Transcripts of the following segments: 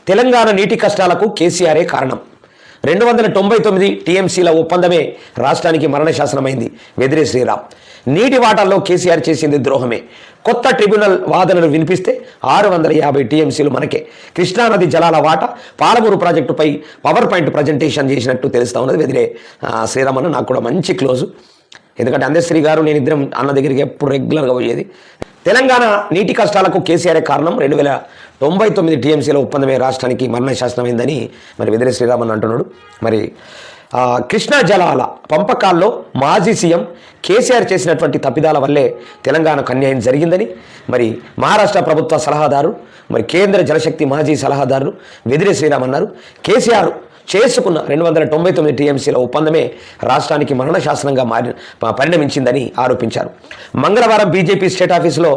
తెలంగాణ నీటి కష్టాలకు కేసీఆరే కారణం. 299 టీఎంసీల ఒప్పందమే రాష్ట్రానికి మరణ శాసనమైంది. వెదిరే శ్రీరామ్. నీటి వాటాల్లో కేసీఆర్ చేసింది ద్రోహమే. కొత్త ట్రిబ్యునల్ వాదనలు వినిపిస్తే 650 టీఎంసీలు మనకే. కృష్ణానది జలాల వాటా పాలమూరు ప్రాజెక్టుపై పవర్ పాయింట్ ప్రజెంటేషన్ చేసినట్టు తెలుస్తూ ఉన్నది. వెదిరే శ్రీరామ్ అన్న నాకు కూడా మంచి క్లోజు. ఎందుకంటే అందశ్రీ గారు నేను ఇద్దరం అన్న దగ్గరికి ఎప్పుడు రెగ్యులర్గా పోయేది. తెలంగాణ నీటి కష్టాలకు కేసీఆర్ కారణం. 299 టీఎంసీల ఒప్పందమే రాష్ట్రానికి మరణ శాసనమైందని మరి వెదిరే శ్రీరామన్ అంటున్నాడు. మరి కృష్ణా జలాల పంపకాల్లో మాజీ సీఎం కేసీఆర్ చేసినటువంటి తప్పిదాల వల్లే తెలంగాణకు అన్యాయం జరిగిందని మరి మహారాష్ట్ర ప్రభుత్వ సలహాదారు మరి కేంద్ర జలశక్తి మాజీ సలహాదారు వెదిరే శ్రీరామ్ అన్నారు. కేసీఆర్ చేసుకున్న 299 టీఎంసీల ఒప్పందమే రాష్ట్రానికి మరణ శాసనంగా పరిణమించిందని ఆరోపించారు. మంగళవారం బీజేపీ స్టేట్ ఆఫీసులో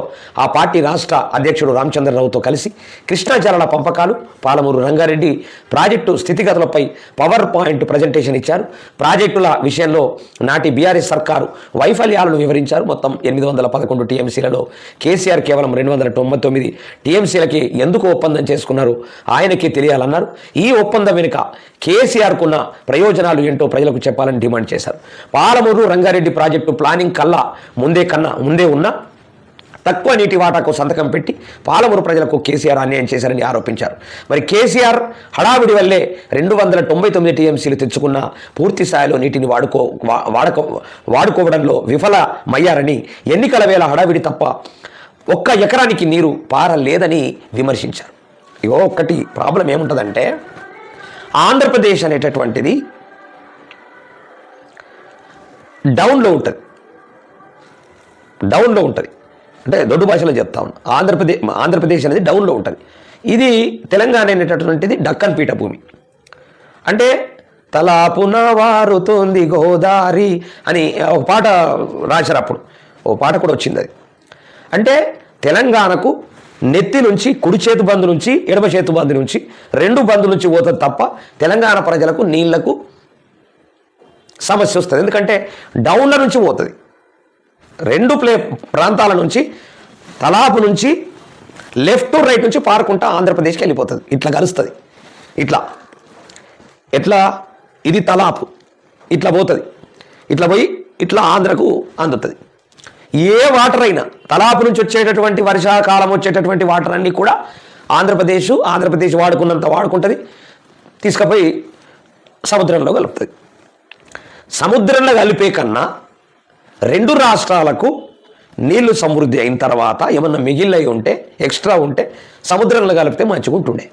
ఆ పార్టీ రాష్ట్ర అధ్యక్షుడు రామచంద్రరావుతో కలిసి కృష్ణా జలాల పంపకాలు పాలమూరు రంగారెడ్డి ప్రాజెక్టు స్థితిగతులపై పవర్ పాయింట్ ప్రజెంటేషన్ ఇచ్చారు. ప్రాజెక్టుల విషయంలో నాటి బీఆర్ఎస్ సర్కారు వైఫల్యాలను వివరించారు. మొత్తం 811 టీఎంసీలలో కేసీఆర్ కేవలం 299 టీఎంసీలకి ఎందుకు ఒప్పందం చేసుకున్నారు ఆయనకే తెలియాలన్నారు. ఈ ఒప్పందం వెనుక కేసీఆర్కున్న ప్రయోజనాలు ఏంటో ప్రజలకు చెప్పాలని డిమాండ్ చేశారు. పాలమూరు రంగారెడ్డి ప్రాజెక్టు ప్లానింగ్ ముందే ఉన్న తక్కువ నీటి వాటాకు సంతకం పెట్టి పాలమూరు ప్రజలకు కేసీఆర్ అన్యాయం చేశారని ఆరోపించారు. మరి కేసీఆర్ హడావిడి వల్లే 299 టీఎంసీలు తెచ్చుకున్న పూర్తి స్థాయిలో నీటిని వాడుకోవడంలో విఫలమయ్యారని, ఎన్నికల వేళ హడావిడి తప్ప ఒక్క ఎకరానికి నీరు పారలేదని విమర్శించారు. ఇగో ఒక్కటి ప్రాబ్లం ఏముంటుందంటే, ఆంధ్రప్రదేశ్ అనేటటువంటిది డౌన్లో ఉంటుంది. అంటే దొడ్డు భాషలో చెప్తా ఉన్నా. ఆంధ్రప్రదేశ్ అనేది డౌన్లో ఉంటుంది. ఇది తెలంగాణ అనేటటువంటిది డక్కన్ పీఠభూమి. అంటే తలాపున వారుతోంది గోదారి అని ఒక పాట రాశారు. అప్పుడు ఓ పాట కూడా వచ్చింది. అది అంటే తెలంగాణకు నెత్తి నుంచి కుడి చేతు బంధు నుంచి ఎడమ చేతు బంధు నుంచి 2 బంధుల నుంచి పోతుంది తప్ప తెలంగాణ ప్రజలకు నీళ్లకు సమస్య వస్తుంది. ఎందుకంటే డౌన్ల నుంచి పోతుంది. 2 ప్రాంతాల నుంచి తలాపు నుంచి లెఫ్ట్ టు రైట్ నుంచి పారుకుంటా ఆంధ్రప్రదేశ్కి వెళ్ళిపోతుంది. ఇట్లా కలుస్తుంది. ఎట్లా ఇది తలాపు ఇట్లా పోతుంది. ఇట్లా పోయి ఇట్లా ఆంధ్రకు అందుతుంది. ఏ వాటర్ అయినా తలాపు నుంచి వచ్చేటటువంటి వర్షాకాలం వచ్చేటటువంటి వాటర్ అన్నీ కూడా ఆంధ్రప్రదేశ్ వాడుకున్నంత వాడుకుంటుంది. తీసుకుపోయి సముద్రంలో కలుపుతుంది. సముద్రంలో కలిపే కన్నా 2 రాష్ట్రాలకు నీళ్లు సమృద్ధి అయిన తర్వాత ఏమన్నా మిగిలినవి ఉంటే ఎక్స్ట్రా ఉంటే సముద్రంలో కలిపితే మంచిగా ఉంటుండే.